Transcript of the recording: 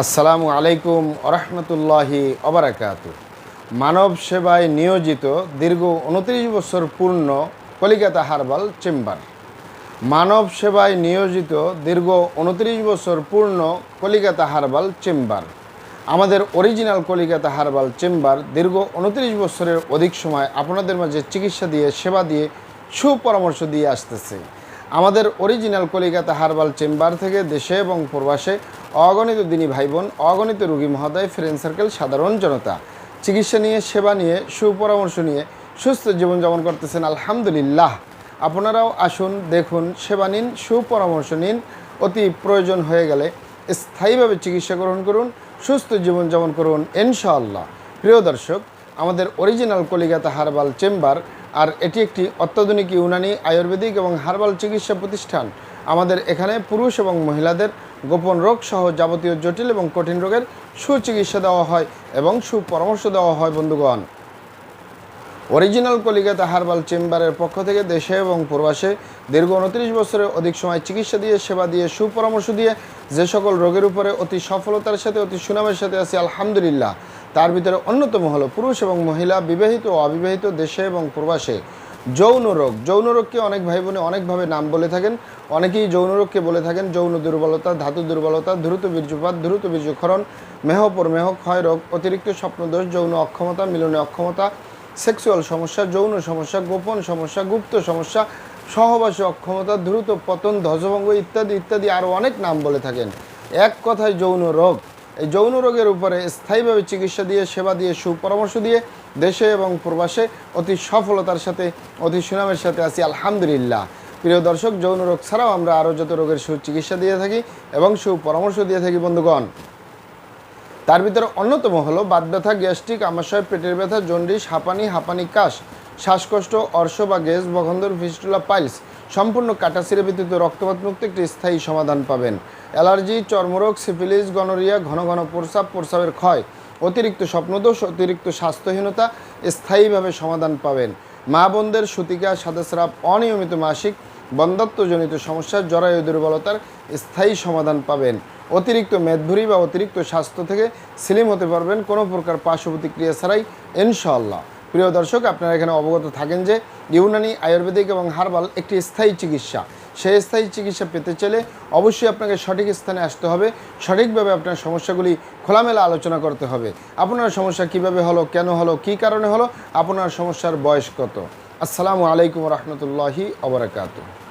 আসসালামু আলাইকুম ওরহমতুল্লাহি ওবারাকাতু। মানব সেবায় নিয়োজিত দীর্ঘ 29 বছর পূর্ণ কলিকাতা হার্বাল চেম্বার। মানব সেবায় নিয়োজিত দীর্ঘ 29 বছর পূর্ণ কলিকাতা হার্বাল চেম্বার। আমাদের অরিজিনাল কলিকাতা হার্বাল চেম্বার দীর্ঘ 29 বছরের অধিক সময় আপনাদের মাঝে চিকিৎসা দিয়ে, সেবা দিয়ে, সুপরামর্শ দিয়ে আসতেছে। আমাদের অরিজিনাল কলিকাতা হার্বাল চেম্বার থেকে দেশে এবং প্রবাসে অগণিত দিনী ভাই বোন, অগণিত রোগী মহোদয়, ফ্রেন্ড সার্কেল, সাধারণ জনতা চিকিৎসা নিয়ে, সেবা নিয়ে, সুপরামর্শ নিয়ে সুস্থ জীবনযাপন করতেছেন। আলহামদুলিল্লাহ। আপনারাও আসুন, দেখুন, সেবা নিন, সুপরামর্শ নিন। অতি প্রয়োজন হয়ে গেলে স্থায়ীভাবে চিকিৎসা গ্রহণ করুন, সুস্থ জীবনযাপন করুন ইনশাআল্লাহ। প্রিয় দর্শক, আমাদের অরিজিনাল কলিকাতা হার্বাল চেম্বার, আর এটি একটি অত্যাধুনিক ইউনানি, আয়ুর্বেদিক এবং হার্বাল চিকিৎসা প্রতিষ্ঠান। আমাদের এখানে পুরুষ এবং মহিলাদের গোপন রোগ সহ যাবতীয় জটিল এবং কঠিন রোগের সুচিকিৎসা দেওয়া হয় এবং সুপরামর্শ দেওয়া হয়। বন্ধুগণ, অরিজিনাল কলিকাতা হার্বাল চেম্বারের পক্ষ থেকে দেশে এবং প্রবাসে দীর্ঘ 29 বছরের অধিক সময় চিকিৎসা দিয়ে, সেবা দিয়ে, সুপরামর্শ দিয়ে যে সকল রোগের উপরে অতি সফলতার সাথে, অতি সুনামের সাথে আছি আলহামদুলিল্লাহ। তার ভিতরে অন্যতম হলো পুরুষ এবং মহিলা, বিবাহিত ও অবিবাহিত, দেশে এবং প্রবাসে যৌন রোগ। যৌন রোগকে অনেক ভাই বোনে অনেকভাবে নাম বলে থাকেন। অনেকেই যৌন রোগকে বলে থাকেন যৌন দুর্বলতা, ধাতু দুর্বলতা, দ্রুত বীর্যপাত, দ্রুত বীর্যক্ষরণ, মেহপরমেহ, ক্ষয় রোগ, অতিরিক্ত স্বপ্নদোষ, যৌন অক্ষমতা, মিলনে অক্ষমতা, সেক্সুয়াল সমস্যা, যৌন সমস্যা, গোপন সমস্যা, গুপ্ত সমস্যা, সহবাসে অক্ষমতা, দ্রুত পতন, ধ্বজভঙ্গ ইত্যাদি ইত্যাদি আরও অনেক নাম বলে থাকেন। এক কথায় যৌন রোগ। এই যৌন রোগের উপরে স্থায়ীভাবে চিকিৎসা দিয়ে, সেবা দিয়ে, সুপরামর্শ দিয়ে দেশে এবং প্রবাসে অতি সফলতার সাথে, অতি সুনামের সাথে আছি আলহামদুলিল্লাহ। প্রিয় দর্শক, যৌন রোগ ছাড়াও আমরা আরও যত রোগের সুচিকিৎসা দিয়ে থাকি এবং সুপরামর্শ দিয়ে থাকি বন্ধুগণ। তার ভিতরে অন্যতম হলো বাত ব্যথা, গ্যাস্ট্রিক, আমাশয়, পেটের ব্যথা, জন্ডিস, হাঁপানি, কাশ, শ্বাসকষ্ট, অর্শ বা গ্যাস, বখন্দর, ফিস্টুলা, পাইলস, সম্পূর্ণ কাটাছিঁড়ে ব্যতীত রক্তপাত মুক্ত একটি স্থায়ী সমাধান পাবেন। অ্যালার্জি, চর্মরোগ, সিফিলিস, গনোরিয়া, ঘন ঘন প্রস্রাব, প্রস্রাবের ক্ষয়, অতিরিক্ত স্বপ্নদোষ, অতিরিক্ত স্বাস্থ্যহীনতা স্থায়ীভাবে সমাধান পাবেন। মা বোনদের সূতিকা, সাদাস্রাব, অনিয়মিত মাসিক, বন্ধ্যাত্বজনিত সমস্যা, জরায়ু দুর্বলতার স্থায়ী সমাধান পাবেন। অতিরিক্ত মেদভুরি বা অতিরিক্ত স্বাস্থ্য থেকে স্লিম হতে পারবেন কোনো প্রকার পার্শ্ব প্রতিক্রিয়া ছাড়াই ইনশাআল্লাহ। প্রিয় দর্শক, আপনারা এখানে অবগত থাকেন যে ইউনানি, আয়ুর্বেদিক এবং হার্বাল একটি স্থায়ী চিকিৎসা। সেই স্থায়ী চিকিৎসা পেতে চাইলে অবশ্যই আপনাকে সঠিক স্থানে আসতে হবে। সঠিকভাবে আপনার সমস্যাগুলি খোলামেলা আলোচনা করতে হবে। আপনার সমস্যা কিভাবে হলো, কেন হলো, কী কারণে হলো, আপনার সমস্যার বয়স কত। আসসালামু আলাইকুম রহমতুল্লাহি ওয়া বারাকাতুহু।